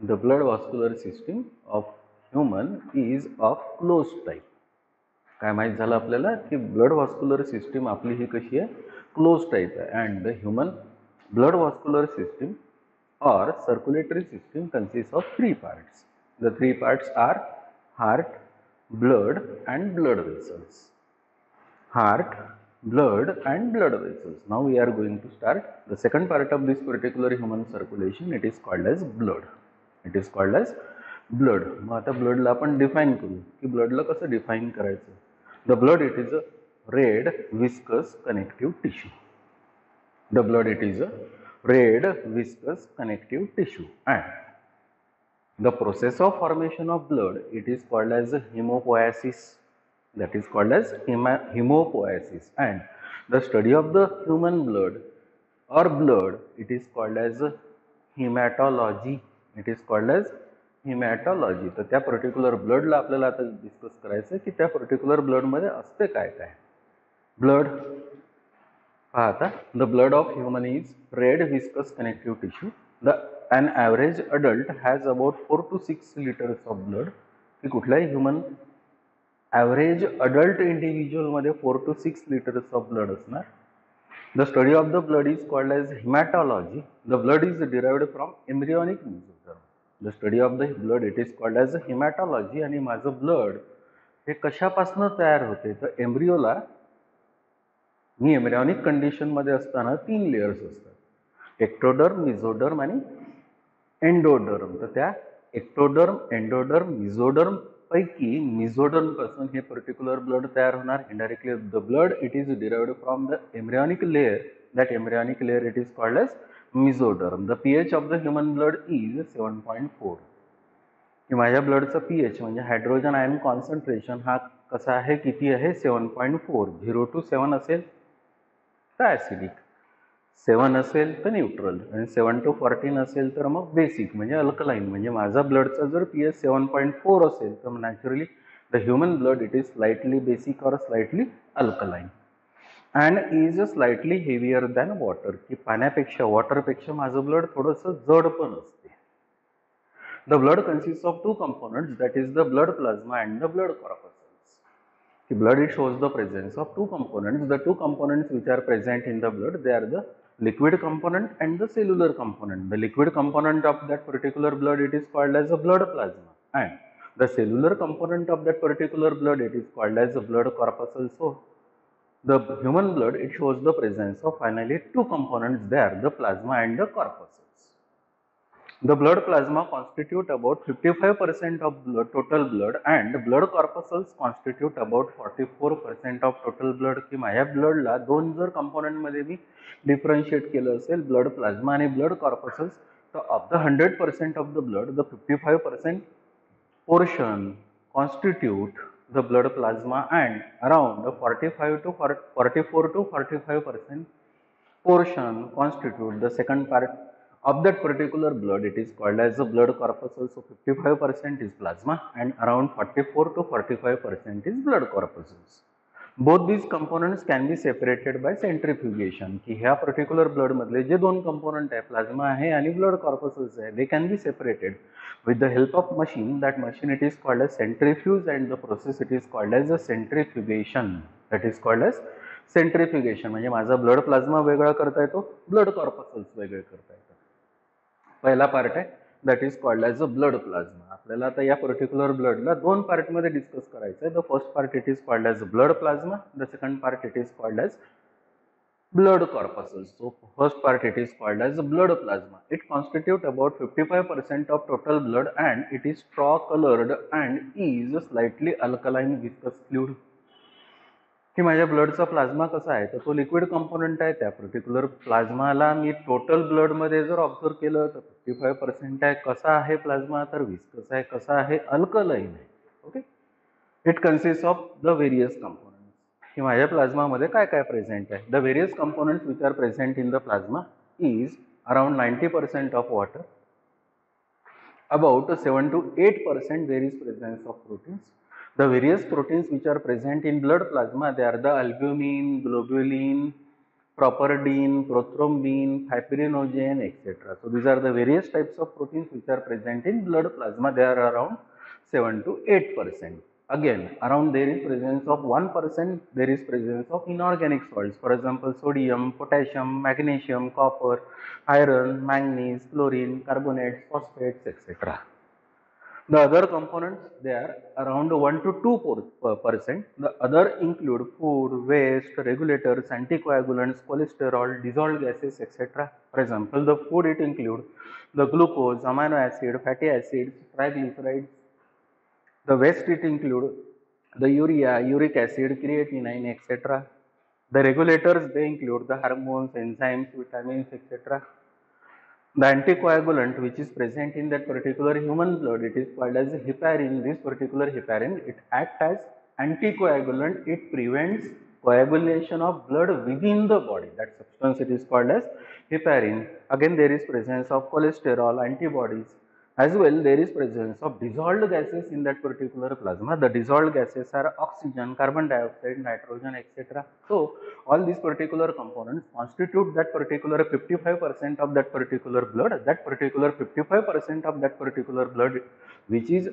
The blood vascular system of human is of closed type. काय माहीत झालं आपल्याला की ब्लड व्हॉस्क्युलर सिस्टीम आपली ही कशी आहे, क्लोज टाईप आहे. And the human blood vascular system or circulatory system consists of three parts. The three parts are heart, blood and blood vessels. Heart, blood and blood vessels. Now we are going to start the second part of this particular human circulation. It is called as blood. It is called as blood. मग आता ब्लडला आपण define करू की ब्लडला कसं define करायचं. The blood, it is a red viscous connective tissue. The blood, it is a red viscous connective tissue, and the process of formation of blood, it is called as hemopoiesis. That is called as hemopoiesis. And the study of the human blood or blood, it is called as hematology. It is called as hematology. तर त्या particular ब्लडला आपल्याला आता discuss करायचं की त्या particular ब्लडमध्ये असते काय काय. ब्लड पहा, the blood of human is red viscous connective tissue. An average adult has about 4 to 6 liters of blood. की कुठल्याही human average adult इंडिव्हिज्युअलमध्ये 4 to 6 liters of blood असणार. The study of the blood is called as hematology. The blood is derived from embryonic mesoderm. The study of the blood, it is called as hematology. आणि माझं blood हे कशापासून तयार होते, तर एम्ब्रियोला मी embryonic कंडिशनमध्ये असताना 3 layers असतात, एक्टोडर्म, मिझोडर्म आणि एंडोडर्म. तर त्या एक्टोडर्म, एंडोडर्म, मिझोडर्म पैकी मिझोडर्म पासून हे पर्टिक्युलर ब्लड तयार होणार indirectly. The blood, it is derived from the embryonic layer. That embryonic layer, it is called as mesoderm. The pH of the human blood is 7.4. की माझ्या ब्लडचं पीएच म्हणजे हायड्रोजन आयन कॉन्सन्ट्रेशन हा कसा आहे, किती आहे, 7.4. 0 to 7 असेल तर ॲसिडिक, 7 असेल तर न्यूट्रल आणि 7 to 14 असेल तर मग बेसिक म्हणजे अल्कलाईन. म्हणजे माझा ब्लडचा जर पीएच 7.4 असेल तर naturally the human blood, it is slightly basic or slightly alkaline and is slightly heavier than water. की पाण्यापेक्षा, वॉटरपेक्षा माझं ब्लड थोडंसं जड पण असते. The blood consists of two components, that is the blood plasma and the blood corpuscles. The blood, it shows the presence of two components. The two components which are present in the blood, they are the liquid component and the cellular component. The liquid component of that particular blood, it is called as a blood plasma, and the cellular component of that particular blood, it is called as a blood corpuscle. So the human blood, it shows the presence of finally two components there, the plasma and the corpuscles. The blood plasma constitute about 55% of total blood and blood corpuscles constitute about 44% of total blood. की माझ्या ब्लडला दोन जर कंपोनेंटमध्ये मी differentiate केलं असेल, blood plasma आणि blood corpuscles, तर of the 100% of the blood, the 55% portion constitute the blood plasma and around 45 to 44 to 45% portion constitute the second part of that particular blood. It is called as the blood corpuscle. So 55% is plasma and around 44 to 45% is blood corpuscles. Both these components can be separated by centrifugation. की ह्या particular blood मधले जे दोन component आहे, plasma आहे आणि blood corpuscles आहे, they can be separated with the help of machine. That machine, it is called as centrifuge, and the process, it is called as a centrifugation. That is called as centrifugation. म्हणजे माझा blood plasma वेगळा करता येतो, blood corpuscles वेगळे करता येतात. पहिला part आहे, that is called as a blood plasma. आपल्याला आता या पर्टिक्युलर ब्लडला दोन पार्टमध्ये डिस्कस करायचं आहे. The first part, it is called as blood plasma. The second part, it is called as blood corpuscles. So first part, it is called as blood plasma. It constitutes about 55% of total blood and it is straw colored and is slightly alkaline viscous fluid. की माझ्या ब्लडचा plasma कसा आहे, तर तो liquid component आहे. त्या particular प्लाझ्माला मी total ब्लडमध्ये जर observe केलं तर 55% आहे. कसा आहे प्लाझ्मा, तर विस्कस आहे. कसा आहे, अल्कलाइन आहे. Okay. It consist of the various components. की माझ्या प्लाझ्मामध्ये काय काय प्रेझेंट आहे. The various components which are present in the plasma is around 90% of water. About 7 to 8% there is presence of proteins. The various proteins which are present in blood plasma, they are the albumin, globulin, properdin, prothrombin, fibrinogen, etc. So these are the various types of proteins which are present in blood plasma. They are around 7 to 8%. Again, around there is presence of 1%, there is presence of inorganic salts. For example, sodium, potassium, magnesium, copper, iron, manganese, chlorine, carbonates, phosphates, etc. The other components, they are around 1 to 2%. The other include food, waste, regulators, anticoagulants, cholesterol, dissolved gases, etc. For example, the food, it includes the glucose, amino acid, fatty acids, triglycerides. The waste, it include the urea, uric acid, creatinine, etc. The regulators, they include the hormones, enzymes, vitamins, etc. The anticoagulant which is present in that particular human blood, it is called as heparin. This particular heparin, it acts as anticoagulant. It prevents coagulation of blood within the body. That substance, it is called as heparin. Again, there is presence of cholesterol, antibodies. As well, there is presence of dissolved gases in that particular plasma. The dissolved gases are oxygen, carbon dioxide, nitrogen, etc. So, all these particular components constitute that particular 55% of that particular blood. That particular 55% of that particular blood, which is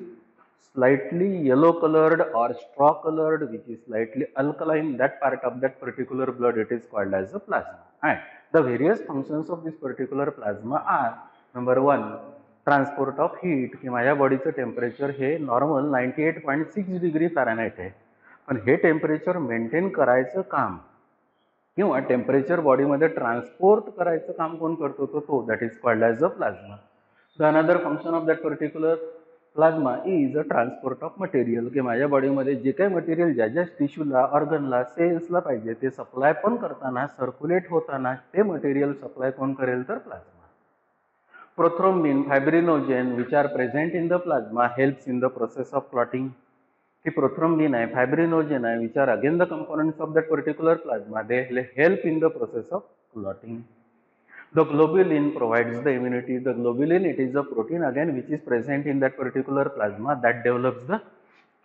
slightly yellow colored or straw colored, which is slightly alkaline, that part of that particular blood, it is called as a plasma. And the various functions of this particular plasma are, number one, transport of heat, की माझ्या बॉडीचं temperature हे normal 98.6 degree Fahrenheit आहे, पण हे temperature maintain करायचं काम किंवा temperature बॉडीमध्ये transport करायचं काम कोण करतो, तो that is called as a plasma. The another function of that particular plasma is a transport of material, की माझ्या बॉडीमध्ये जे काही मटेरियल ज्या ज्या टिश्यूला, ऑर्गनला, सेल्सला पाहिजे ते सप्लाय पण करताना, सर्क्युलेट होताना ते मटेरियल सप्लाय कोण करेल, तर plasma. Prothrombin, fibrinogen, which are present in the plasma, helps in the process of clotting. The prothrombin hai, fibrinogen hai, which are again the components of that particular plasma, they help in the process of clotting. The globulin provides the immunity. The globulin, it is a protein again which is present in that particular plasma that develops the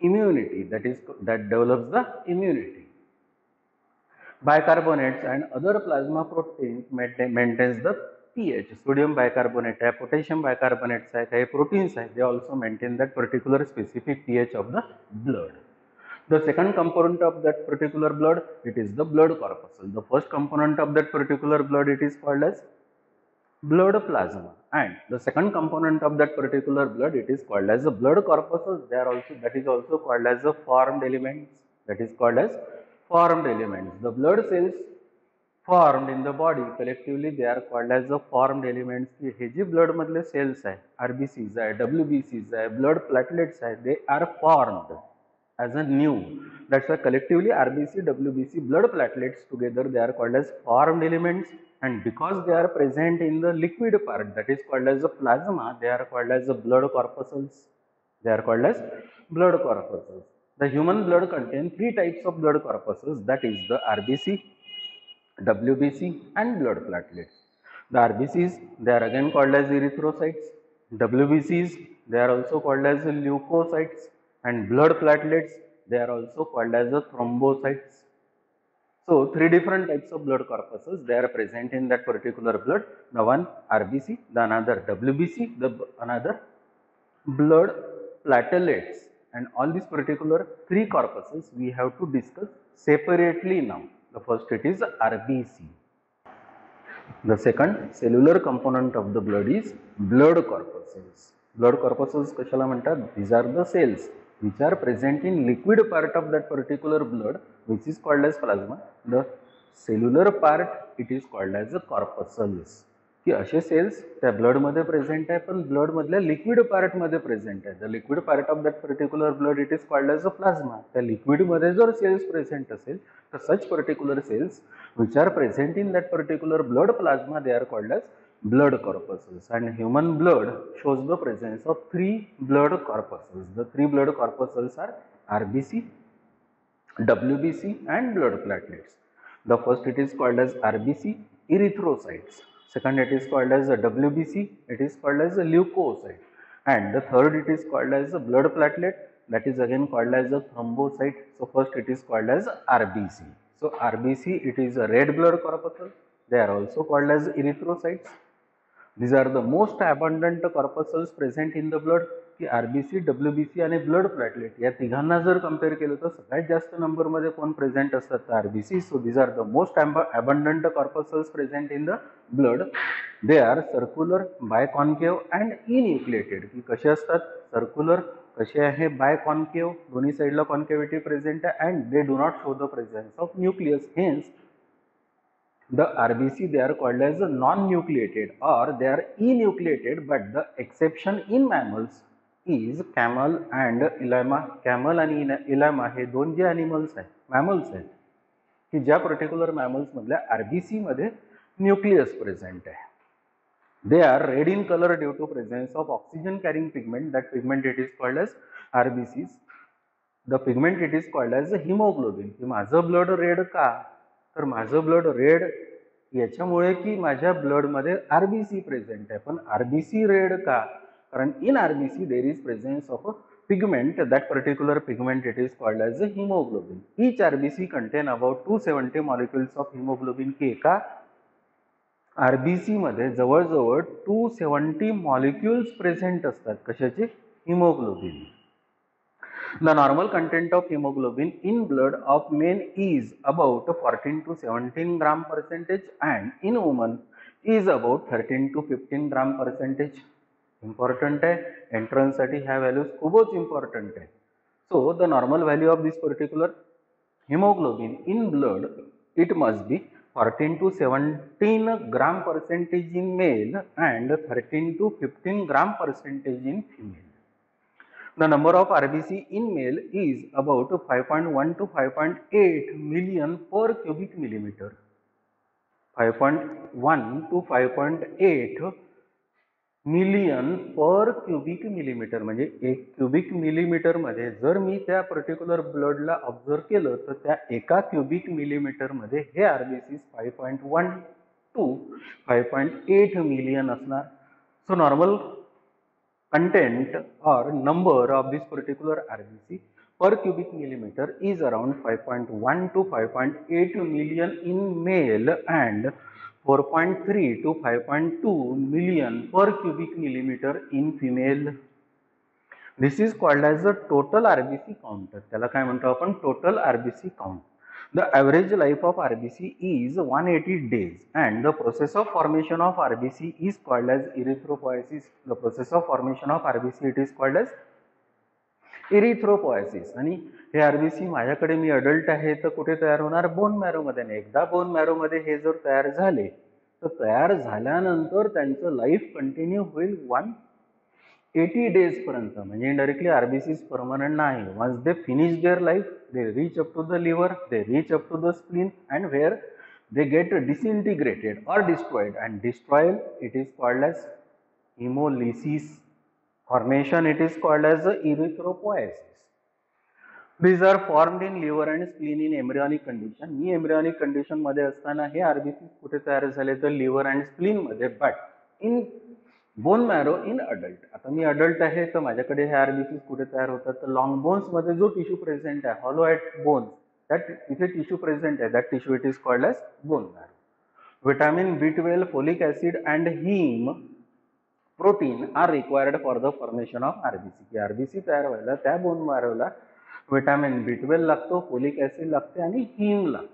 immunity. That develops the immunity. Bicarbonates and other plasma proteins maintains the pH. Sodium bicarbonate hai, potassium bicarbonates hai, hai proteins hai, they also maintain that particular specific pH of the blood. The second component of that particular blood, it is the blood corpuscle. The first component of that particular blood, it is called as blood plasma, and the second component of that particular blood, it is called as a blood corpuscle. That is also called as a formed elements. That is called as formed elements. The blood cells formed in the body collectively, they are called as the formed elements. हे जे blood मधले cells आहे, RBCs आहे, WBCs आहे, blood platelets आहे, they are formed as a new. That's why collectively RBC, WBC, blood platelets together, they are called as formed elements. And because they are present in the liquid part, that is called as the plasma, they are called as the blood corpuscles. They are called as blood corpuscles. The human blood contains three types of blood corpuscles, that is the RBC, WBC and blood platelets. The RBCs, they are again called as erythrocytes. WBCs, they are also called as leukocytes, and blood platelets, they are also called as thrombocytes. So, three different types of blood corpuscles, they are present in that particular blood. The one RBC, the another WBC, the another blood platelets, and all these particular three corpuscles we have to discuss separately now. The first, it is RBC. The second cellular component of the blood is blood corpuscles. Blood corpuscles कशाला म्हणतात? These are the cells which are present in liquid part of that particular blood, which is called as plasma. The cellular part, it is called as the corpuscles. की असे sales त्या blood मध्ये present आहे, पण blood मधल्या liquid part मध्ये present आहे. The liquid part of that particular blood, it is called as a plasma. त्या लिक्विड मध्ये जर सेल्स प्रेझेंट असेल तर such particular cells which are present in that particular blood plasma, they are called as blood corpuscles. And human blood shows the presence of three blood corpuscles. The three blood corpuscles are RBC, WBC and blood platelets. The first, it is called as RBC, erythrocytes. Second, it is called as a WBC, it is called as a leukocyte. And the third, it is called as a blood platelet, that is again called as a thrombocyte. So first, it is called as RBC. So RBC, it is a red blood corpuscle. They are also called as erythrocytes. These are the most abundant corpuscles present in the blood. की RBC, WBC आणि blood platelet या तिघांना जर compare केलं तर सगळ्यात जास्त नंबरमध्ये कोण प्रेझेंट असतात तर RBC. So these are the most abundant corpuscles present in the blood. They are circular, biconcave and enucleated. की कसे असतात सर्क्युलर, कसे आहे बायकॉन्केव, दोन्ही साईडला कॉन्केव्हिटी प्रेझेंट आहे and they do not show the presence of nucleus. Hence the RBC, they are called as non-nucleated or they are enucleated, but the exception in mammals is camel and llama. Camel आणि llama हे दोन जे animals आहेत, mammals आहेत की ज्या particular mammals मधल्या RBC मध्ये nucleus present आहे. They are red in color due to presence of oxygen carrying pigment. That pigment it is called as RBCs. The pigment it is called as hemoglobin. की माझं blood red का तर माझं blood red याच्यामुळे की माझ्या ब्लडमध्ये RBC present आहे. पण RBC रेड का कारण इन RBC there is presence of a pigment. That particular pigment it is called as a hemoglobin. Each RBC contain about 270 molecules of hemoglobin. की एका RBC मध्ये जवळजवळ 270 मॉलिक्युल्स प्रेझेंट असतात. कशाचे? Haemoglobin. The normal content of hemoglobin in blood of men is about 14 to 17 gram percentage and in women is about 13 to 15 gram percentage. Important है, entrance साठी ह्या values खूपच important है. So the normal value of this particular hemoglobin in blood, it must be 14 to 17 gram percentage in male and 13 to 15 gram percentage in female. The number of RBC in male is about 5.1 to 5.8 million per cubic millimeter. 5.1 to 5.8 million पर cubic millimetre. म्हणजे एक cubic millimetre मध्ये जर मी त्या particular ब्लडला observe केलं तर त्या एका क्युबिक मिलीमीटर मध्ये हे RBC 5.1 टू 5.8 मिलियन असणार. So normal content or number of this particular RBC per cubic millimeter is around 5.1 to 5.8 million in male and 4.3 to 5.2 million per cubic millimeter in female. This is called as the total RBC count. त्याला काय म्हणतो आपण? Total RBC count. The average life of RBC is 180 days and the process of formation of RBC is called as erythropoiesis. The process of formation of RBC it is called as erythropoiesis. आणि हे RBC माझ्याकडे मी adult आहे तर कुठे तयार होणार? Bone marrow मध्ये. नाही, एकदा बोन मॅरो मध्ये हे जर तयार झाले तर तयार झाल्यानंतर त्यांचं लाईफ कंटिन्यू होईल 180 डेज पर्यंत. म्हणजे इनडायरेक्टली RBCs परमनंट नाही. Once they finish their life they reach up to the liver, they reach up to the spleen and where they get disintegrated or destroyed, and destroyed it is called as hemolysis. Formation it is called as erythropoiesis. These are formed in liver and spleen in embryonic condition. Me embryonic condition मध्ये असताना हे RBC कुठे तयार झाले तर liver and spleen मध्ये. but in bone marrow in adult. आता मी adult आहे तर माझ्याकडे हे RBC कुठे तयार होतात तर लॉंग बोन्स मध्ये जो टिश्यू प्रेझेंट आहे, हॉलो ॲट बोन्स, दॅट इथे टिश्यू प्रेझेंट आहे, that tissue it is called as bone marrow. Vitamin B12, folic acid and heme protein are required for the formation of RBC. की RBC तयार व्हायला त्या bone मॅरोला vitamin B12 लागतो, folic acid लागते आणि haem लागते.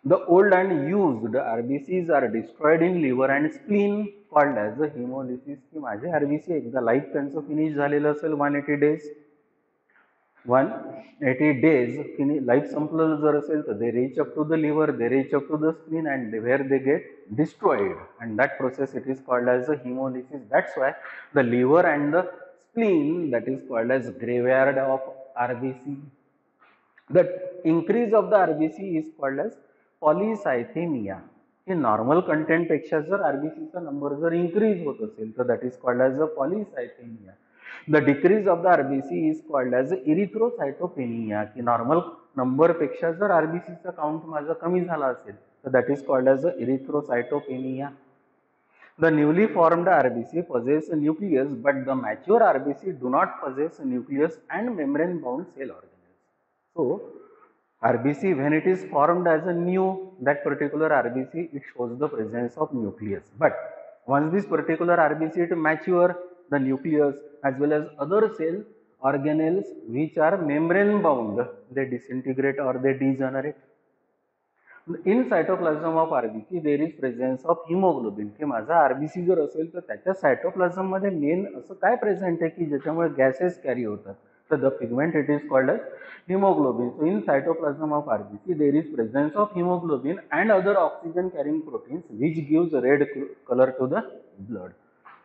The old and used RBCs are destroyed in liver and spleen called as the hemolysis. की माझे RBC एकदा लाईफ त्यांचं फिनिश झालेलं असेल 180 डेज, 180 डेज लाईफ संपलेलं जर असेल तर they reach up to the liver, they reach up to the spleen and where they get destroyed, and that process it is called as the hemolysis. That's why the liver and the spleen that is called as graveyard of RBC. The increase of the RBC is called as polycythaemia. हे normal content पेक्षा जर RBCचा number जर increase होत असेल तर that is called as a polycythaemia. The decrease of the RBC is called as erythrocytopenia. की normal number पेक्षा जर RBCचा काउंट माझा कमी झाला असेल तर that is called as a erythrocytopenia. The newly formed RBC possess a nucleus but the mature RBC do not possess a nucleus and membrane bound cell organelles. So RBC, when it is formed as a new, that particular RBC, it shows the presence of nucleus. But once this particular RBC it mature, the nucleus as well as other cell organelles which are membrane bound, they disintegrate or they degenerate. In cytoplasm of RBC there is presence of hemoglobin. की माझा RBC जर असेल तर त्याच्या cytoplasm मध्ये main असं काय present आहे की ज्याच्यामुळे गॅसेस कॅरी होतात. So the pigment it is called as hemoglobin. So in cytoplasm of RBC there is presence of hemoglobin and other oxygen carrying proteins which gives red color to the blood.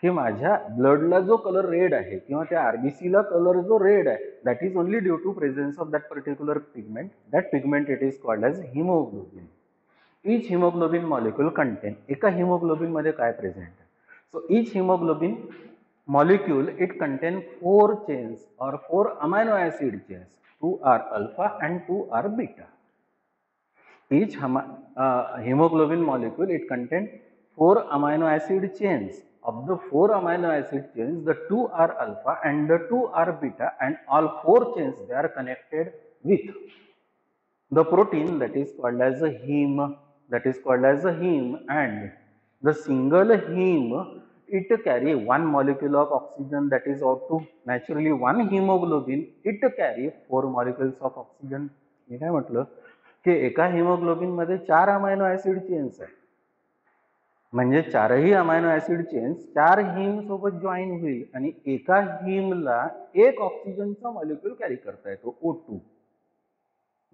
की माझ्या ब्लडला जो colour red आहे किंवा त्या आरबीसीला colour जो red आहे that is only due to presence of that particular pigment. That pigment it is called as hemoglobin. each hemoglobin molecule contain, एका hemoglobin मध्ये काय प्रेझेंट आहे. so each hemoglobin molecule it contain 4 chains or 4 amino acid chains. 2 are alpha and 2 are beta. Each hemoglobin molecule it contain 4 amino acid chains. Of the 4 amino acid chains, the 2 are alpha and the 2 are beta, and all 4 chains they are connected with the protein that is called as a heme. That is called as a heme, and the single heme it carry one molecule of oxygen, that is O2. Naturally one hemoglobin it carry 4 molecules of oxygen. मी काय म्हटलं की एका haemoglobin मध्ये 4 amino acid chains आहे, म्हणजे चारही amino acid chains 4 him सोबत join होईल आणि एका हिमला एक ऑक्सिजनचा मॉलिक्यूल कॅरी करता येतो O2.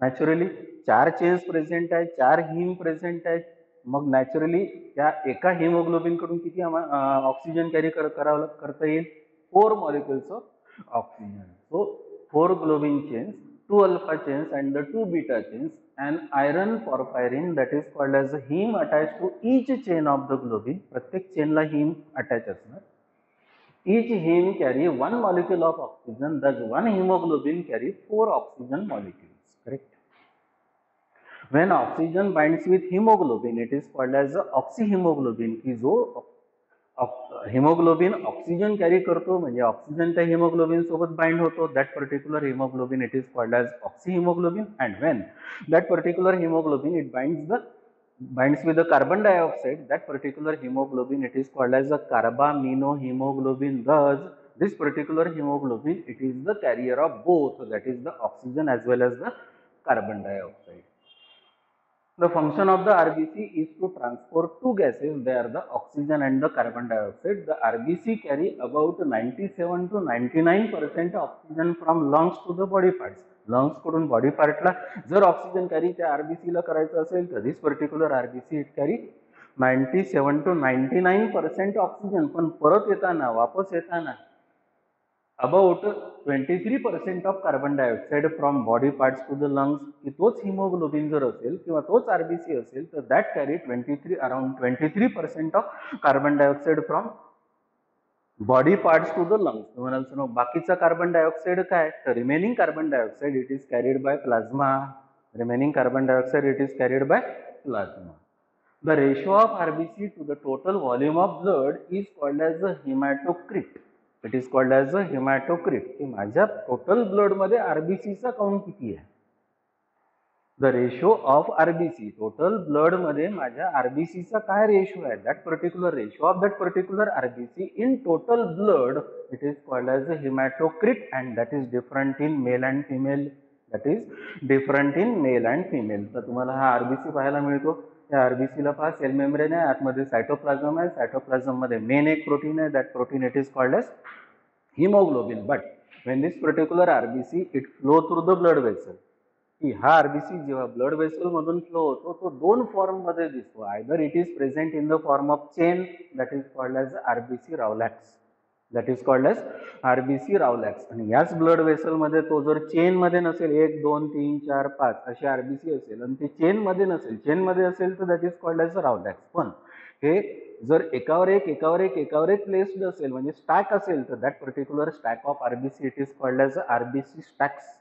नॅचरली 4 चेन्स प्रेझेंट आहेत, 4 हिम प्रेझेंट आहेत, मग नॅचरली त्या एका हिमोग्लोबिन कडून किती ऑक्सिजन कॅरी करता येईल 4 molecules of oxygen. So 4 globin chains, 2 alpha chains and the 2 beta chains, and iron porphyrin that is called as a heme attached to each chain of the globin. प्रत्येक चेनला heme attach असणार. Each heme carry 1 molecule of oxygen, thus one hemoglobin carry 4 oxygen molecules. Correct. When oxygen binds with hemoglobin, it is called as oxyhemoglobin. की जो hemoglobin oxygen carry करतो म्हणजे oxygen त्या hemoglobin सोबत bind होतो, that particular hemoglobin it is called as oxyhemoglobin. And when that particular hemoglobin it binds with the carbon dioxide, that particular hemoglobin it is called as a carbaminohemoglobin. Thus this particular hemoglobin it is the carrier of both, that is the oxygen as well as the carbon dioxide. The function of the RBC is to transport two gases, they are the oxygen and the carbon dioxide. The RBC carry about 97 to 99% oxygen from lungs to the body parts. Lungs कडून body पार्टला जर oxygen carry त्या RBC ला करायचं असेल तर this particular RBC it carry 97 to 99% oxygen. पण परत येताना वापस येताना about 23% of carbon dioxide from body parts to the lungs. की तोच हिमोग्लोबिन जर असेल किंवा तोच आरबीसी असेल तर that carry around 23% of carbon dioxide from body parts to the lungs. म्हणाल सर बाकीचा कार्बन डायऑक्साइड काय, तर remaining carbon dioxide it is carried by plasma. Remaining carbon dioxide it is carried by plasma. The ratio of RBC to the total volume of blood is called as a hematocrit. It is called as a haematocrit. की माझ्या total blood मध्ये आरबीसीचा count किती आहे. The ratio of RBC, total blood मध्ये माझ्या आरबीसीचा काय रेशो आहे, that particular ratio of that particular RBC in total blood it is called as a haematocrit. And that is different in male and female. That is different in male and female. तर तुम्हाला हा RBC पाहायला मिळतो. त्या आरबीसीला पहा cell membrane आहे, आतमध्ये cytoplasm आहे, सायटोप्लाझम मध्ये मेन एक प्रोटीन आहे, that protein it is called as hemoglobin. But when this particular RBC it flow through the blood vessel. की हा आरबीसी जेव्हा ब्लड वेसल मधून फ्लो होतो तो दोन फॉर्म मध्ये दिसतो. Either it is present in the form of chain, that is called as RBC rouleaux. That is called as RBC rouleaux. आणि याच ब्लड वेसल मध्ये तो जर चेन मध्ये नसेल 1 2 3 4 5 अशी आरबीसी असेल आणि ते चेन मध्ये नसेल, चेन मध्ये असेल तर दॅट इज कॉल्ड एज रावलॅक्स. पण हे जर एकावर एक प्लेस्ड असेल म्हणजे स्टॅक असेल तर that particular stack of RBC it is called as RBC stacks.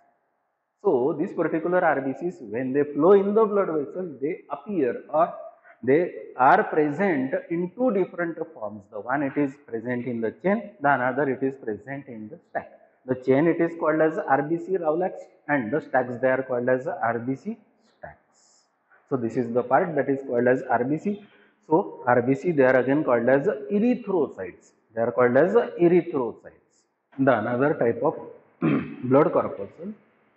So these particular RBCs when they flow in the blood vessel they appear or they are present in two different forms. The one it is present in the chain, the another it is present in the stack. The chain it is called as RBC Rowlacks, and the stacks they are called as RBC stacks. So this is the part that is called as RBC. So RBC they are again called as erythrocytes. They are called as erythrocytes. The another type of blood corpuscle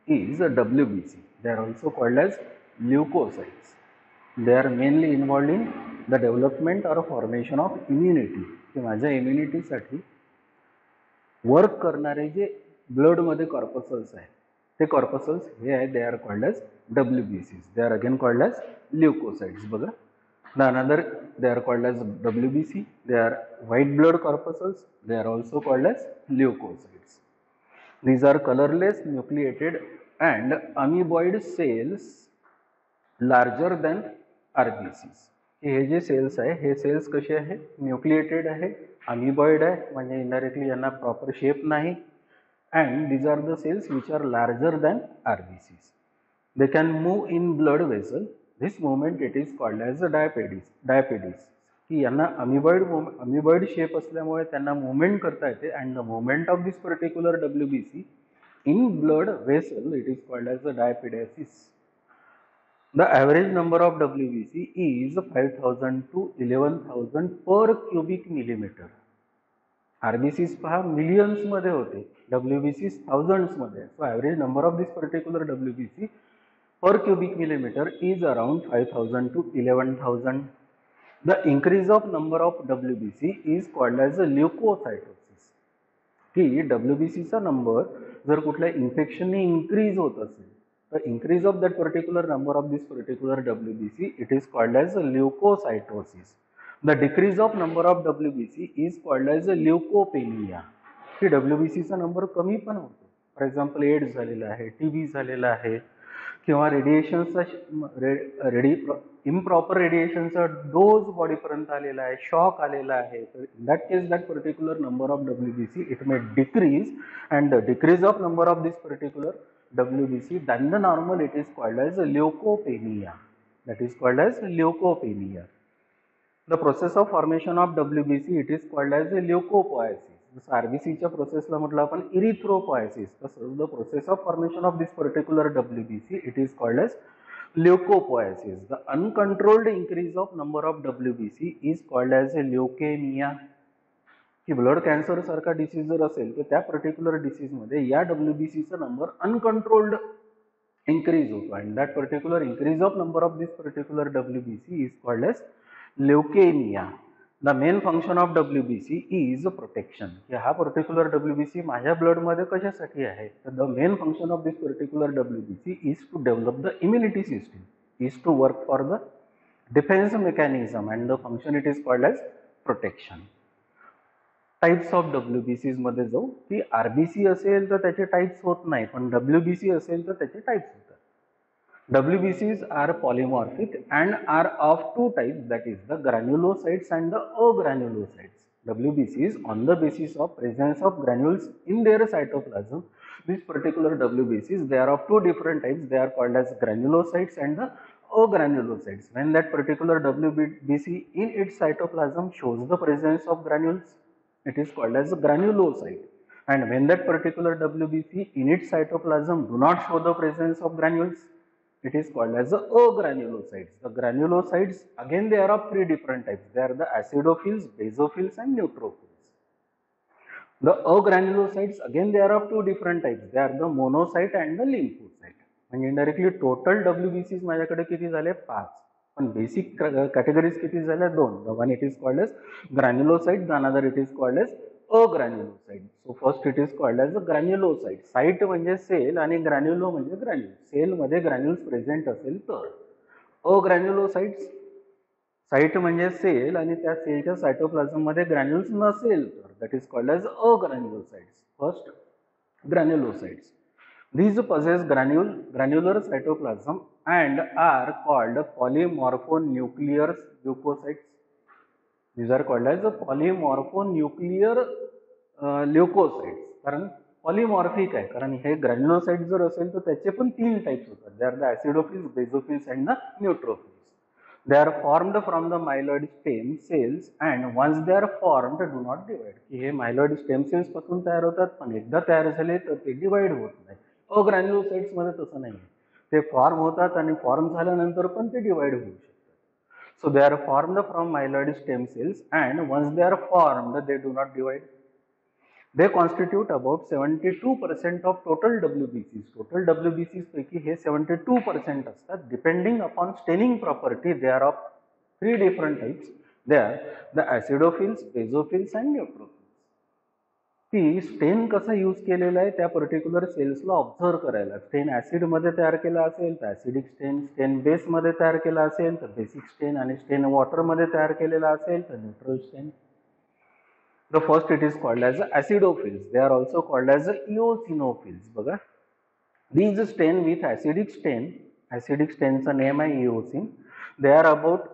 is WBC. They are also called as leukocytes. They are mainly involved in the development or formation of immunity. की माझ्या इम्युनिटीसाठी work करणारे जे ब्लडमध्ये corpuscles आहेत ते corpuscles हे आहे they are called as WBCs. They are again called as leukocytes. बघा, the another they are called as WBC. They are white blood corpuscles. They are also called as leukocytes. These are colorless, nucleated and amoeboid cells larger than RBCs. Hey J sales आहे हे sales कसे आहे, nucleated आहे, अमिबॉइड आहे, म्हणजे indirectly यांना proper shape नाही, and these are the cells which are larger than RBCs. They can move in blood vessel. This movement it is called as diapedis. की यांना अमिबॉइड शेप असल्यामुळे त्यांना मूवमेंट करता येते, and the movement of this particular WBC in blood vessel it is called as the diapedesis. The average number of WBC is 5000 to 11000 per cubic millimeter. RBCs पहा millions मध्ये होते, WBCs thousands मध्ये. So average number of this particular WBC per cubic millimeter is around 5000 to 11000. The increase of number of WBC is called as a leukocytosis. की WBC चा number जर कुठल्या इन्फेक्शनने increase होत असेल, the increase of that particular number of this particular WBC it is called as leukocytosis. The decrease of number of WBC is called as leukopenia. की WBC चा number कमी पण होतो. फॉर एक्झाम्पल एड्स झालेला आहे, TB झालेला आहे, किंवा रेडिएशनचा इम्प्रॉपर रेडिएशनचा डोज बॉडीपर्यंत आलेला आहे, शॉक आलेला आहे, तर in that case that particular number of WBC it may decrease, and the decrease of number of this particular WBC than the normal it is called as leukopenia. That is called as leukopenia. The process of formation of WBC it is called as leukopoiesis. जसं RBCच्या प्रोसेसला म्हटलं आपण erythropoiesis, तसंच the process of formation of this particular WBC it is called as leukopoiesis. The uncontrolled increase of number of WBC is called as leukemia. की blood cancer सारखा disease जर असेल तर त्या पर्टिक्युलर डिसीजमध्ये या WBCचा नंबर अनकंट्रोल्ड इंक्रीज होतो, and that particular increase of number of this particular WBC is called as leukemia. The main function of WBC is protection. की हा पर्टिक्युलर WBC माझ्या ब्लडमध्ये कशासाठी आहे, तर the main function of this particular WBC is to develop the immunity system, is to work for the defence mechanism, and the function it is called as protection. Types of WBCs मध्ये जाऊ की RBC असेल तर त्याचे types होत नाही, पण WBC असेल तर त्याचे टाइप्स होतात. WBCs are polymorphic and are of two types, that is the granulocytes and the agranulocytes. WBCs on the basis of presence of granules in their cytoplasm. These particular WBCs they are of two different types. They are called as granulocytes and the agranulocytes. When that particular WBC in its cytoplasm shows the presence of granules, it is called as a granulocyte, and when that particular WBC in its cytoplasm do not show the presence of granules, it is called as the agranulocytes. The granulocytes again they are of three different types. They are the acidophils, basophils and neutrophils. The agranulocytes again they are of two different types. They are the monocyte and the lymphocyte. म्हणजे indirectly total WBCs माझ्याकडे किती झाले 5, पण basic categories किती झाल्या 2. The one it is called as granulocyte, the another it is called as agranulocyte. So first it is called as a granulocyte. Site म्हणजे cell आणि ग्रॅन्युलो म्हणजे ग्रॅन्युल. सेल मध्ये ग्रॅन्युल्स प्रेझेंट असेल तर. अग्रॅन्युलोसाइट्स साइट म्हणजे cell आणि त्या सेलच्या सायटोप्लाझम मध्ये ग्रॅन्युल्स नसेल तर that is called as agranulocytes. First granulocytes. These possess granular cytoplasm and are called polymorphonuclear leukocytes. These are called as polymorphonuclear leukocytes. कारण पॉलिमॉर्फिक आहे, कारण हे ग्रॅन्युलोसाइट जर असेल तर त्याचे पण 3 टाइप्स होतात. They are the acidophils, basophils and the neutrophils. They are formed from the myeloid stem cells and once they are formed do not divide. की हे myeloid stem cells पासून तयार होतात, पण एकदा तयार झाले तर ते डिवाइड होत नाही. अग्रॅन्युलोसाइट्स मध्ये तसं नाही, ते फॉर्म होतात आणि फॉर्म झाल्यानंतर पण ते डिवाइड होऊ शकतात. So they are formed from myeloid stem cells and once they are formed they do not divide. They constitute about 72% of total WBCs. Total WBCs पैकी हे 72% असतात. Depending upon staining property, they are of 3 different types. They are the acidophils, basophils and neutrophils. ती stand कसं use केलेलं आहे त्या particular सेल्सला observe करायला. Stand acid मध्ये तयार केला असेल तर ऍसिडिक स्टेन, स्टेन बेस मध्ये तयार केला असेल तर बेसिक स्टेन, आणि स्टेन वॉटर मध्ये तयार केलेला असेल तर neutral stain. The first it is called as acidophils. They are also called as eosinophils. बघा, these stain with acidic stain, acidic stainचं name आहे eosin. They are about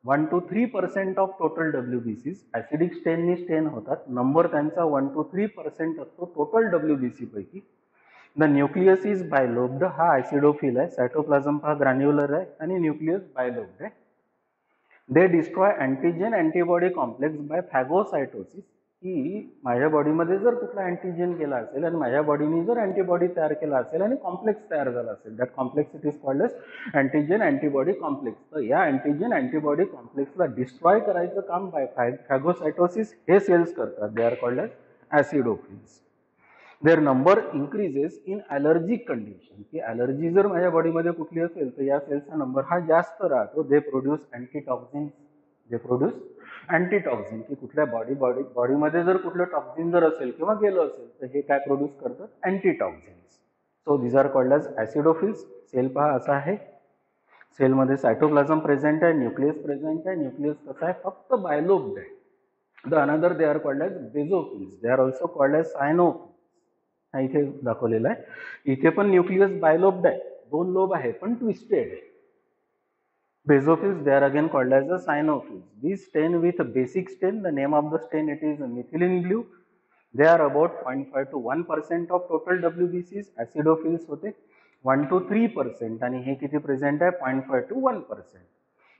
1 to 3% of total WBCs. acidic stain knee stand होतात. Number त्यांचा 1 to 3% असतो total WBC पैकी. The nucleus is bilobed. हा acidophil आहे. Cytoplasm हा granular आहे आणि न्यूक्लियस बायलोब्ड आहे. They destroy antigen antibody complex by phagocytosis. की माझ्या बॉडीमध्ये जर कुठला अँटीजन गेला असेल आणि माझ्या बॉडीने जर अँटीबॉडी तयार केला असेल आणि कॉम्प्लेक्स तयार झाला असेल, that complex it is called as antigen antibody complex. तर या अँटीजन अँटीबॉडी कॉम्प्लेक्सला डिस्ट्रॉय करायचं काम बाय फॅगोसायटोसिस हे सेल्स करतात. They are called as acidophils. Their number increases in allergic condition. की ॲलर्जी जर माझ्या बॉडीमध्ये कुठली असेल तर या सेल्सचा नंबर हा जास्त राहतो. They produce antitoxins. They produce antitoxin. की कुठल्या बॉडीमध्ये जर कुठलं टॉक्झिन जर असेल किंवा गेलं असेल तर हे काय प्रोड्यूस करतात, antitoxins. So this are called as acidophils. Cell पहा असा आहे. सेलमध्ये सायटोप्लाझम प्रेझेंट आहे, न्यूक्लियस प्रेझेंट आहे. न्यूक्लियस कसा आहे, फक्त बायलोब्ड आहे. The another they are called as basophils. They are also called as cyanophils. हा इथे दाखवलेला आहे. इथे पण न्यूक्लियस बायलोब्ड आहे, 2 लोब आहे पण ट्विस्टेड आहे. Basophils, they are again called as the cyanophils. These stain with a basic stain, the name of the stain it is methylene blue. They are about 0.5 to 1% of total WBCs. Acidophils होते 1 to 3% आणि हे किती present आहे, 0.5 to 1%.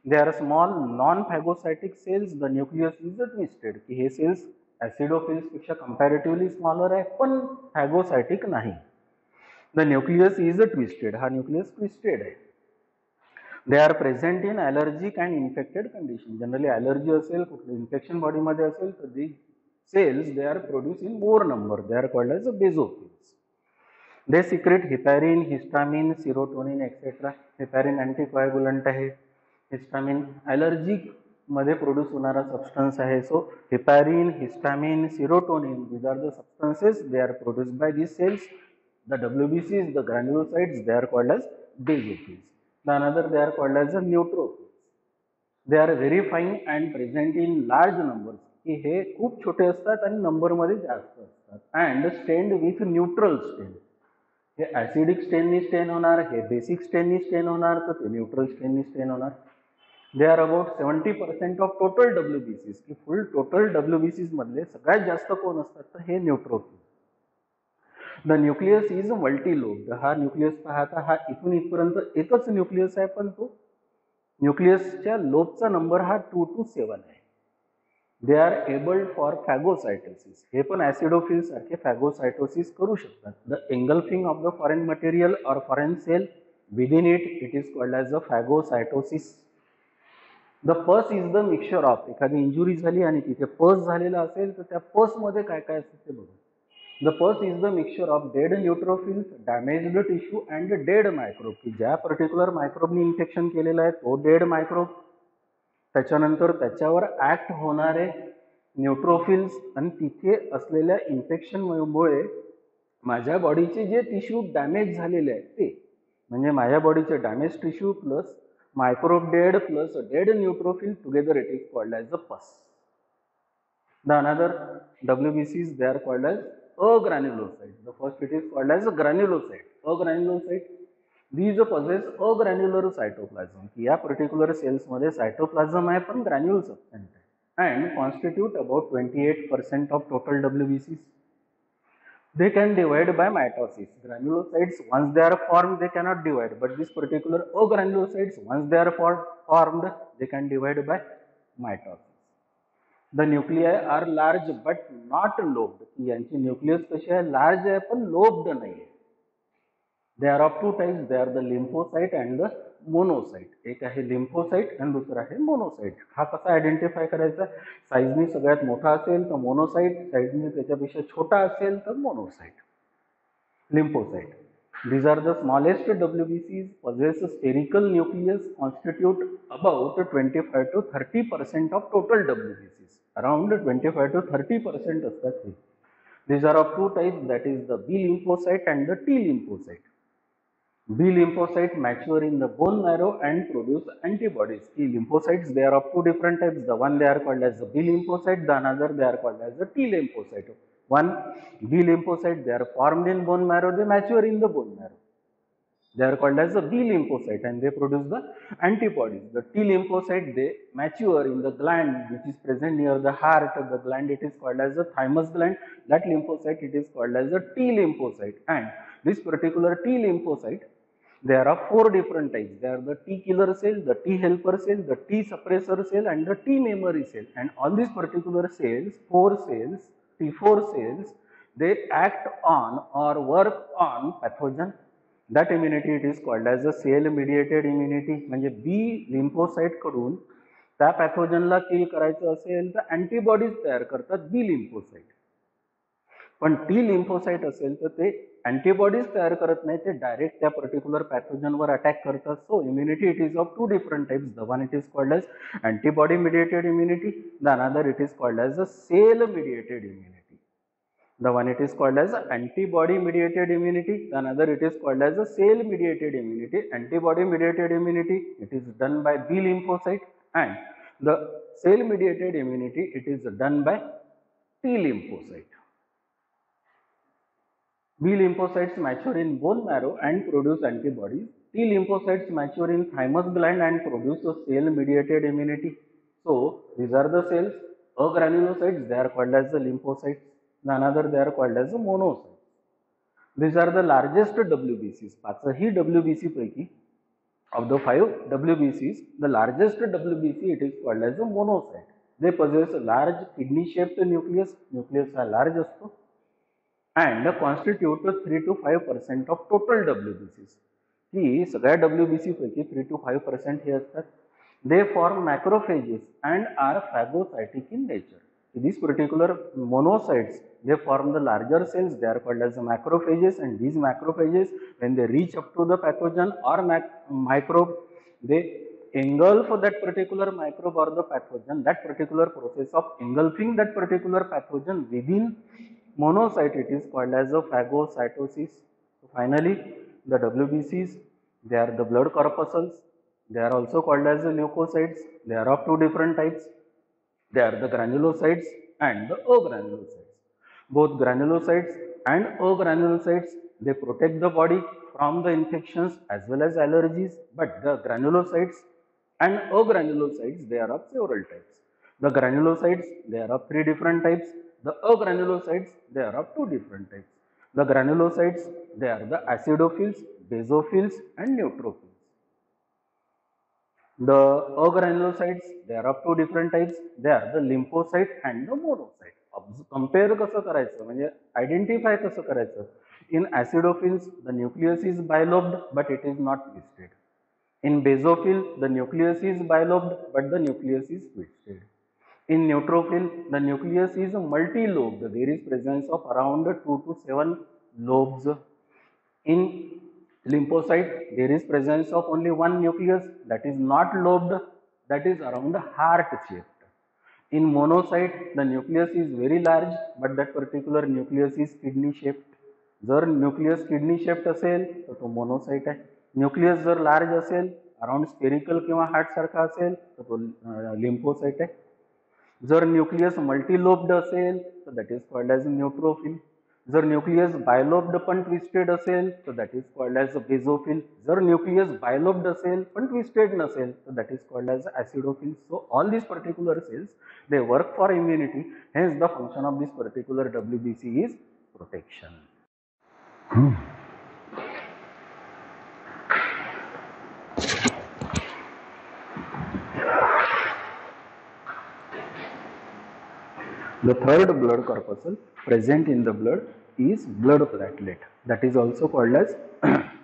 They are small non-phagocytic cells. The nucleus is twisted. की हे sales acidophils पेक्षा comparatively smaller आहे पण phagocytic नाही. The nucleus is twisted. हा nucleus twisted आहे. They are present in allergic and infected condition. Generally allergy असेल, कुठलं infection बॉडीमध्ये असेल तर the cells they are produced in more number. They are called as basophils. They secrete heparin, histamine, serotonin etc. Heparin anticoagulant आहे. Histamine allergic मध्ये produce होणारा substance आहे. सो heparin, histamine, serotonin, these are the substances. They are produced by these cells. The WBCs, the granulocytes, they are called as basophils. The another they are called as the neutrophils. They are very fine and present in large numbers. की हे खूप छोटे असतात आणि number मध्ये जास्त असतात. And stained with neutral stain. हे acidic स्टेननी स्टेन होणार, हे बेसिक स्टेननी स्टेन होणार, तर ते न्यूट्रल स्टेननी स्टेन होणार. They are about 70% of total WBCs. की फुल टोटल WBCs मधले सगळ्यात जास्त कोण असतात तर हे neutrophil. The nucleus is multilobed. हा न्यूक्लियस पाहता हा इथून इथपर्यंत एकच न्यूक्लियस आहे पण तो न्यूक्लियसच्या लोबचा नंबर हा 2 to 7 आहे. They are abled for phagocytosis. हे पण ऍसिडोफिल सारखे फॅगोसायटोसिस करू शकतात. The engulfing of the foreign material और foreign cell within it is called as the phagocytosis. The pus is the mixture of. एखादी इंजुरी झाली आणि तिथे पस झालेला असेल तर त्या पस मध्ये काय काय असतं ते बघू. The pus is the mixture of dead neutrophils, damaged tissue and dead microbe. की ज्या पर्टिक्युलर मायक्रोबनी इन्फेक्शन केलेलं आहे तो डेड मायक्रोब, त्याच्यानंतर त्याच्यावर ऍक्ट होणारे न्यूट्रोफिल्स आणि तिथे असलेल्या इन्फेक्शनमुळे माझ्या बॉडीचे जे टिश्यू डॅमेज झालेले आहेत ते, म्हणजे माझ्या बॉडीचे damage tissue plus microbe dead plus dead neutrophil together it is called as the pus. The another WBCs they are called as agranulocytes. The first it is called as a granulocyte. Agranulocyte, these possess agranular cytoplasm. या particular sales मध्ये cytoplasm आहे पण granule substance आहे and constitute about 28% of total WBCs. They can divide by mitosis. Granulocytes, once they are formed, they cannot divide. But this particular granulocytes, once they are formed, they can divide by mitosis. The nuclei are large but not lobed. यांची nucleus कशी आहे, large आहे पण lobed नाही आहे. They are of two types. They are the lymphocyte and the monocyte. एक आहे lymphocyte आणि दुसरा आहे monocyte. हा कसा आयडेंटिफाय करायचा, साईजनी सगळ्यात मोठा असेल तर मोनोसाइट, साईजनी त्याच्यापेक्षा छोटा असेल तर monocyte. Lymphocyte. These are the smallest WBCs, possess a spherical nucleus, constitute about 25 to 30% of total WBCs. Around 25 to 30% असतात हे. These are of two types, that is the B lymphocyte and the T lymphocyte. B lymphocyte mature in the bone marrow and produce antibodies. T lymphocytes, they are of two different types. The one they are called as the B lymphocyte, the another they are called as the T lymphocyte. One B lymphocyte, they are formed in bone marrow, they mature in the bone marrow. They are called as the B lymphocyte and they produce the antibodies. The T lymphocyte, they mature in the gland which is present near the heart. The gland, it is called as the thymus gland. That lymphocyte, it is called as the T lymphocyte. And this particular T lymphocyte, there are four different types. There are the T killer cell, the T helper cell, the T suppressor cell and the T memory cell. And all these particular cells, T4 cells, they act on or work on pathogen. That immunity, it is called as a cell mediated immunity. म्हणजे B lymphocyte कडून त्या पॅथोजनला किल करायचं असेल तर antibodies तयार करतात B lymphocyte. पण T lymphocyte असेल तर ते अँटीबॉडीज तयार करत नाही, ते डायरेक्ट त्या पर्टिक्युलर पॅथोजनवर अटॅक करतात. So immunity, it is of two different types. The one it is called as antibody mediated immunity, the another it is called as a cell mediated immunity. The one it is called as antibody mediated immunity, the another it is called as a cell mediated immunity. Antibody mediated immunity, it is done by B lymphocyte, and the cell mediated immunity, it is done by T lymphocyte. B lymphocytes mature in bone marrow and produce antibodies. T lymphocytes mature in thymus gland and produce a cell mediated immunity. So these are the cells. Granulocytes, they are called as the lymphocytes. The another they are called as the monocytes. These are the largest WBCs. पाचही WBC पैकी, of the 5 WBCs, the largest WBC, it is called as a monocyte. They possess a large kidney shaped nucleus. Nucleus हा large असतो and constitute 3 to 5% of total WBCs. ही सगळ्या WBC पैकी 3 to 5% हे असतात. They form macrophages and are phagocytic in nature. These particular monocytes, they form the larger cells. They are called as the macrophages, and these macrophages, when they reach up to the pathogen or microbe, they engulf that particular microbe or the pathogen. That particular process of engulfing that particular pathogen within monocyte, it is called as a phagocytosis. So finally, the WBCs, they are the blood corpuscles. They are also called as the leukocytes. They are of two different types. They are the granulocytes and the agranulocytes. Both granulocytes and agranulocytes, they protect the body from the infections as well as allergies. But the granulocytes and agranulocytes, they are of several types. The granulocytes, they are of three different types. The agranulocytes, they are of two different types. The granulocytes, they are the acidophils, basophils and neutrophils. The agranulocytes, they are of two different types. They are the lymphocyte and the monocyte. Compare कसं करायचं, म्हणजे identify कसं करायचं. In acidophils, the nucleus is bilobed, but it is not twisted. In basophil, the nucleus is bilobed, but the nucleus is twisted. In neutrophil, the nucleus is multi-lobed. There is presence of around 2 to 7 lobes. In lymphocyte, there is presence of only one nucleus that is not lobed, that is around heart shaped. In monocyte, the nucleus is very large, but that particular nucleus is kidney shaped. जर nucleus kidney shaped असेल तर तो monocyte आहे. Nucleus जर large असेल, around spherical किंवा heart सारखा असेल तर तो lymphocyte आहे. जर nucleus multi-lobed असेल तर that is called as neutrophil. जर न्यूक्लियस बायलोब्ड पण ट्विस्टेड असेल तर that is called as a basophil. जर न्यूक्लियस बायलोब्ड असेल पण ट्विस्टेड नसेल तर that is called as acidophil. So all these particular cells, they work for immunity. Hence the function of this particular WBC is protection. The third blood corpuscle present in the blood is blood platelet, that is also called as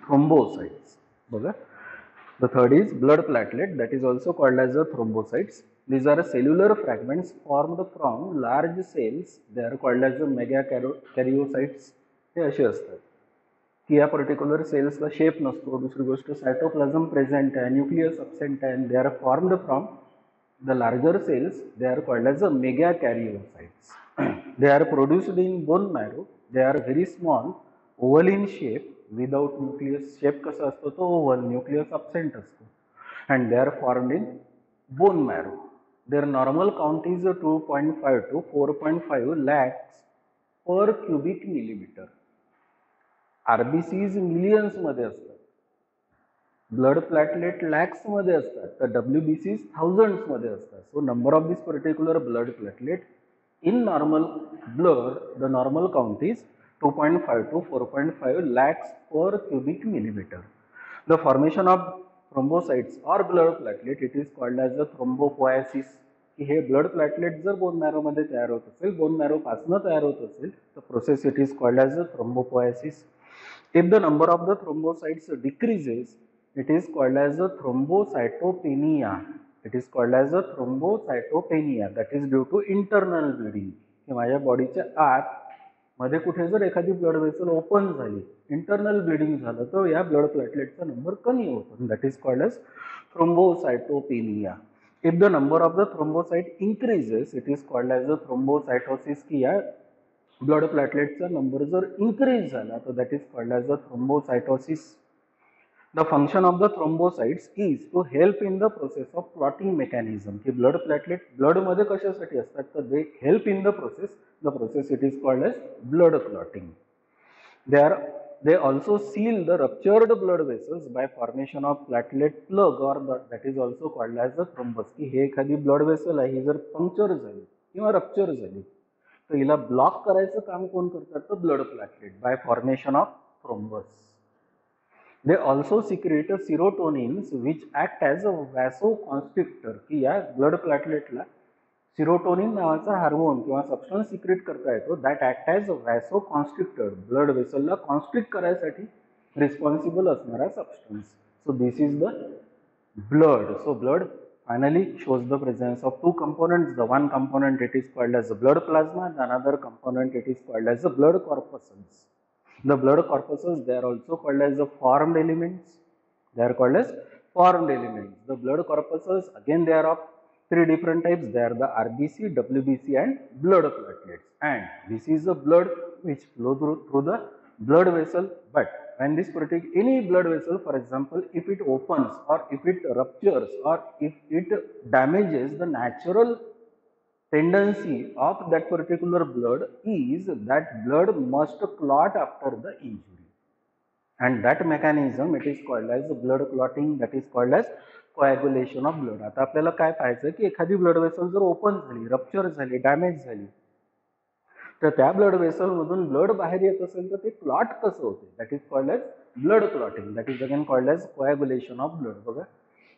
thrombocytes. The third is blood platelet, that is also called as the thrombocytes. These are cellular fragments formed from large cells. They are called as the megakaryocytes. हे असे असतात की या particular सेल्सला shape नसतो. दुसरी गोष्ट cytoplasm present आहे, nucleus absent आहे, they are formed from the larger cells. They are called as the megakaryocytes. They are produced in bone marrow. They are very small, oval in shape, without nucleus. Shape कसा असतो तो oval, nucleus absent असतो, and they are formed in bone marrow. Their normal count is 2.5 to 4.5 lakhs per cubic millimeter. RBCs millions मध्ये असतात, blood platelet lakhs मध्ये असतात, तर WBCs thousands मध्ये असतात. So number of this particular blood platelet in normal blood, the normal count is 2.5 to 4.5 lakhs per cubic millimeter. The formation of thrombocytes or blood platelet, it is called as the thrombopoiesis. की हे blood platelet जर bone marrow मध्ये तयार होत असेल, bone marrow पासून तयार होत असेल, तर process it is called as the thrombopoiesis. If the number of the thrombocytes decreases, it is called as a thrombocytopenia. It is called as a thrombocytopenia, that is due to internal bleeding. की माझ्या बॉडीच्या आत मध्ये कुठे जर एखादी blood vessel open झाली, internal bleeding झालं, तर या ब्लड प्लॅटलेटचा नंबर कमी होतो. That is called as thrombocytopenia. If the number of the thrombocyte increases, it is called as a thrombocytosis. की या ब्लड प्लॅटलेटचा नंबर जर इन्क्रीज झाला, तर that is called as a thrombocytosis. The function of the thrombocytes is to help in the process of clotting mechanism. की blood platelet blood मध्ये कशासाठी असतात, तर they help in the process. The process it is called as blood clotting. They also seal the ruptured blood vessels by formation of platelet plug, or that is also called as the thrombus. की हे एखादी blood vessel आहे, ही जर puncture झाली किंवा rupture झाली, तर हिला block करायचं काम कोण करतात, तर blood platelet bye formation of thrombus. They also secrete serotonins which act as a vasoconstrictor. की या ब्लड प्लॅटलेटला सिरोटोनिन नावाचा हार्मोन किंवा सबस्टन्स सिक्रेट करता येतो, that act as a vasoconstrictor. Blood वेसलला कॉन्स्ट्रिक्ट करायसाठी रिस्पॉन्सिबल असणारा substance. So this is the blood. So blood finally shows the presence of two components. The one component it is called as the blood plasma, and another component it is called as the blood corpuscles. The blood corpuscles, they are also called as the formed elements. They are called as formed elements. The blood corpuscles, again they are of three different types. They are the RBC, WBC and blood platelets. And this is the blood which flow through the blood vessel. But when this particular, any blood vessel, for example, if it opens or if it ruptures or if it damages, the natural tendency of that particular blood is that blood must clot after the injury, and that mechanism it is called as blood clotting, that is called as coagulation of blood. आता आपल्याला काय पाहायचं की एखादी blood vessel जर open झाली, rupture झाली, damage झाली, तर त्या ब्लड वेसल मधून ब्लड बाहेर येत असेल तर ते क्लॉट कसं होते, that is called as blood clotting. That is again called as coagulation of blood. बघा,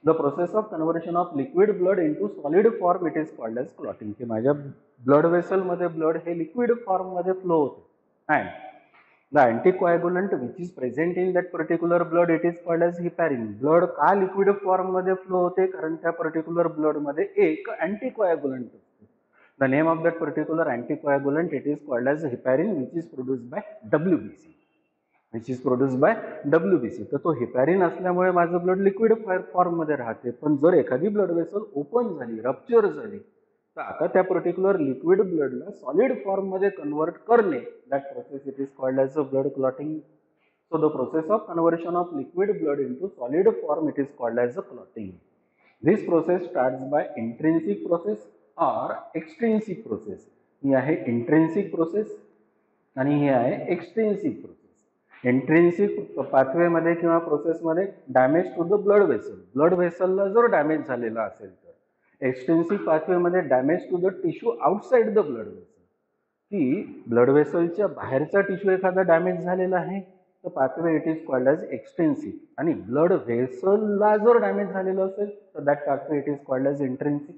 the process of conversion of liquid blood into solid form, it is called as clotting. की माझ्या ब्लड वेसल मध्ये blood हे liquid form मध्ये flow होते, and the anticoagulant which is present in that particular blood, it is called as heparin. Blood का liquid form मध्ये flow होते, कारण त्या पर्टिक्युलर ब्लड मध्ये एक अँटीकोॲग्युलंट असते. The name of that particular anticoagulant, it is called as heparin, which is produced by WBC. which is produced by WBC. तर तो हेपॅरिन असल्यामुळे माझं ब्लड लिक्विड फॉर्म मध्ये राहते. पण जर एखादी ब्लड वेसल ओपन झाली, रप्चर झाली, तर आता त्या पर्टिक्युलर लिक्विड ब्लडला सॉलिड फॉर्म मध्ये कन्वर्ट करणे, that process it is called as a blood clotting. So the process of conversion of liquid blood into solid form, it is called as a clotting. This process starts by intrinsic process और extrinsic process. ही आहे intrinsic process आणि ही आहे एक्सट्रिन्सिक process. Intrinsic pathway मध्ये किंवा प्रोसेसमध्ये damage to the blood vessel, blood वेसलला जर damage झालेला असेल तर. एक्सट्रिन्सिक पाथवे मध्ये damage to the tissue outside the blood vessel. की ब्लड वेसलच्या बाहेरचा टिश्यू एखादा डॅमेज झालेला आहे तर pathway it is called as extrinsic, आणि ब्लड व्हेसलला जर डॅमेज झालेलं असेल तर that pathway it is called as intrinsic.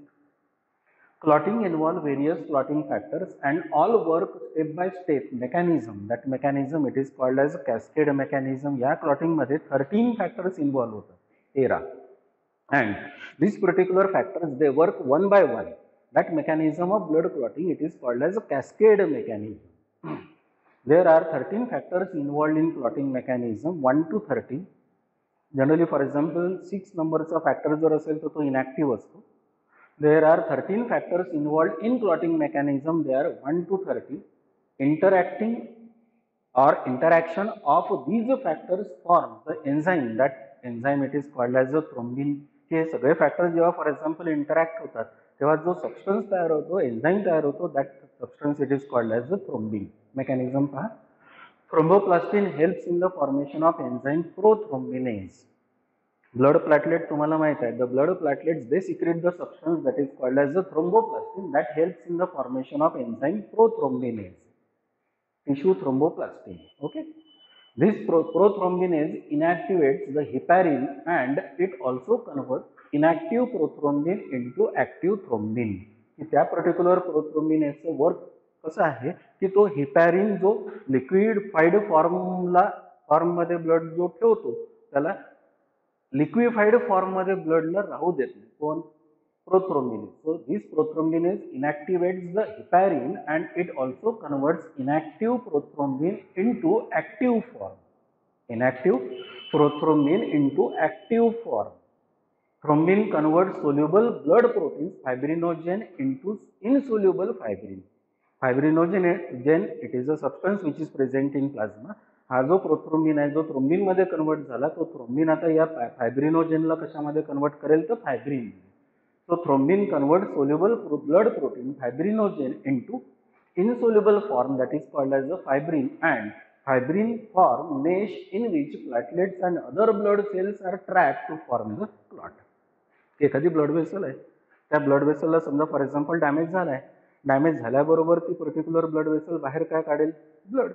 Clotting involve various clotting factors and all work step by step mechanism. That mechanism it is called as cascade mechanism. या clotting मध्ये 13 factors involve होतात, 13, and these particular factors they work one by one. That mechanism of blood clotting it is called as a cascade mechanism. There are 13 factors involved in clotting mechanism 1 to 30. Generally for example 6 नंबरचा factor जर असेल तर तो inactive असतो. There are 13 factors involved in clotting mechanism. They are 1 to 30. Interacting or interaction of these factors form the enzyme. That enzyme it is called as a thrombin. हे सगळे factors जेव्हा for example interact होतात तेव्हा जो substance तयार होतो, enzyme तयार होतो, that substance it is called as a thrombin. Mechanism पहा. Thromboplastin helps in the formation of enzyme prothrombinase. Blood platelet तुम्हाला माहित आहे, the blood platelets they secrete the substance that is called as a thromboplastin that helps in the formation of enzyme prothrombinase. Tissue thromboplastin. Okay. This prothrombinase inactivates the heparin and it also converts inactive prothrombin into active thrombin. की त्या particular प्रोथ्रोम्बिनेजचं work कसं आहे की तो heparin जो लिक्विडफाईड फॉर्ममध्ये blood जो ठेवतो त्याला लिक्विफाईड फॉर्ममध्ये ब्लडला राहू देत नाही. कोण? prothrombinase. So this prothrombinase inactivates the heparin and it also converts inactive prothrombin into active form. Inactive prothrombin into active form. Thrombin converts soluble blood proteins fibrinogen into insoluble fibrin. Fibrinogen it is a substance which is present in plasma. हा जो prothrombin आहे जो thrombin मध्ये convert झाला तो thrombin आता या फायब्रिनोजेनला कशामध्ये कन्वर्ट करेल तर fibrin. So thrombin converts soluble blood protein fibrinogen into insoluble form that is called as the fibrin, and fibrin form mesh in which platelets and other blood cells are trapped to form the clot. एखादी blood vessel आहे त्या blood वेसलला समजा for example damage झालाय, damage झाल्याबरोबर ती particular blood vessel बाहेर काय काढेल? Blood.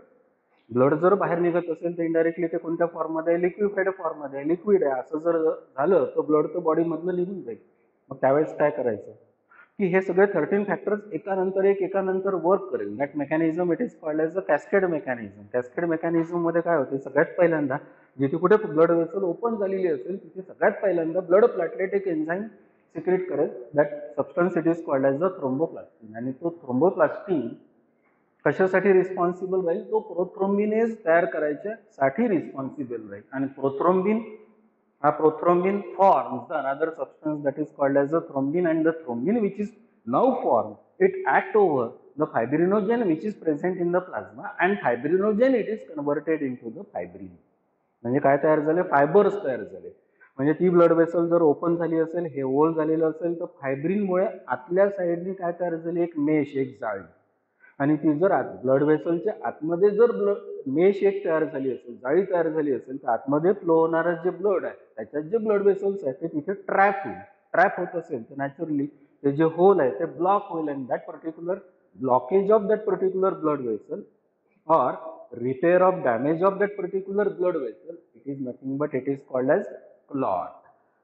Blood जर बाहेर निघत असेल तर इनडायरेक्टली ते कोणत्या फॉर्ममध्ये आहे? लिक्विफाईड फॉर्ममध्ये आहे, लिक्विड आहे. असं जर झालं तर ब्लड तर बॉडीमधनं निघून जाईल. मग त्यावेळेस काय करायचं की हे सगळे 13 फॅक्टर्स एकानंतर वर्क करेल. That mechanism it is called as a cascade mechanism. Cascade mechanism मध्ये काय होते, सगळ्यात पहिल्यांदा जिथे कुठे ब्लड वेसल ओपन झालेली असेल तिथे सगळ्यात पहिल्यांदा ब्लड प्लॅटलेट एक एन्झाईम सिक्रेट करेल. That substance it is called as a thromboplastin. आणि तो थ्रोम्बोप्लास्टिन कशासाठी रिस्पॉन्सिबल राहील? तो प्रोथ्रोम्बिनेज तयार करायच्यासाठी रिस्पॉन्सिबल राहील. आणि prothrombin forms the another substance that is called as a thrombin, and the thrombin which is now formed it act over the fibrinogen which is present in the plasma, and fibrinogen it is converted into the fibrin. म्हणजे काय तयार झाले? Fibres तयार झाले. म्हणजे ती blood vessel जर open झाली असेल, हे होल झालेलं असेल तर फायब्रिनमुळे आतल्या साईडने काय तयार झाली? एक मेश, एक जाळी. आणि ती जर ब्लड वेसलच्या आतमध्ये जर मेश एक तयार झाली असेल, जाळी तयार झाली असेल तर आतमध्ये फ्लो होणारं जे ब्लड आहे त्याच्यात जे ब्लड वेसल्स आहेत ते तिथे ट्रॅप होत असेल तर नॅचरली ते जे होल आहे ते ब्लॉक होईल. आणि that particular blockage of that particular blood vessel or repair of damage of that particular blood vessel, it is nothing but it is called as clot.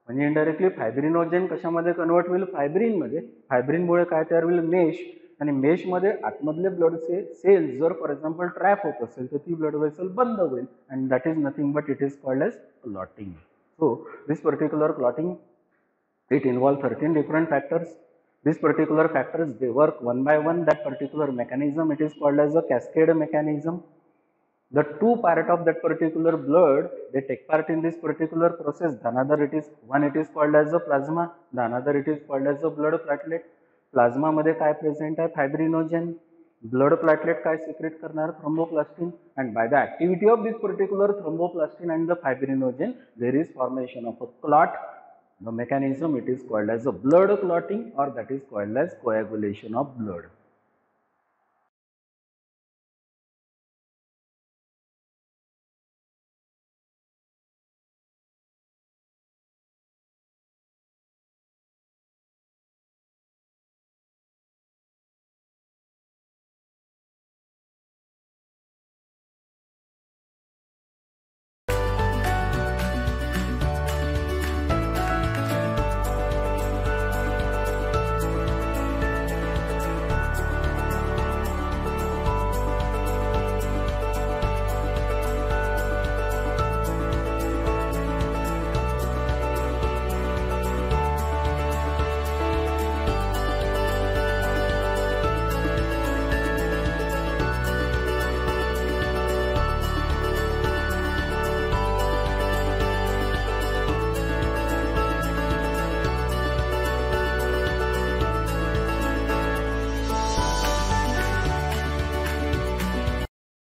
म्हणजे इनडायरेक्टली फायब्रिनोजेन कशामध्ये convert होईल? फायब्रिनमध्ये. फायब्रिनमुळे काय तयार होईल? मेश. आणि मेशमध्ये आतमधले ब्लड सेल्स जर फॉर एक्झाम्पल ट्रॅप होत असेल तर ती ब्लड वेसल बंद होईल. And that is nothing but it is called as clotting. So this particular clotting it involves 13 different factors. These particular factors they work one by one. That particular mechanism it is called as a cascade mechanism. The two part of that particular blood they take part in this particular process. The another it is called as a plasma. The another it is called as a blood platelet. Plasma मध्ये काय present आहे? Fibrinogen. Blood platelet काय secrete करणार? Thromboplastin. And by the activity of this particular thromboplastin and the fibrinogen there is formation of a clot. The mechanism it is called as a blood clotting, or that is called as coagulation of blood.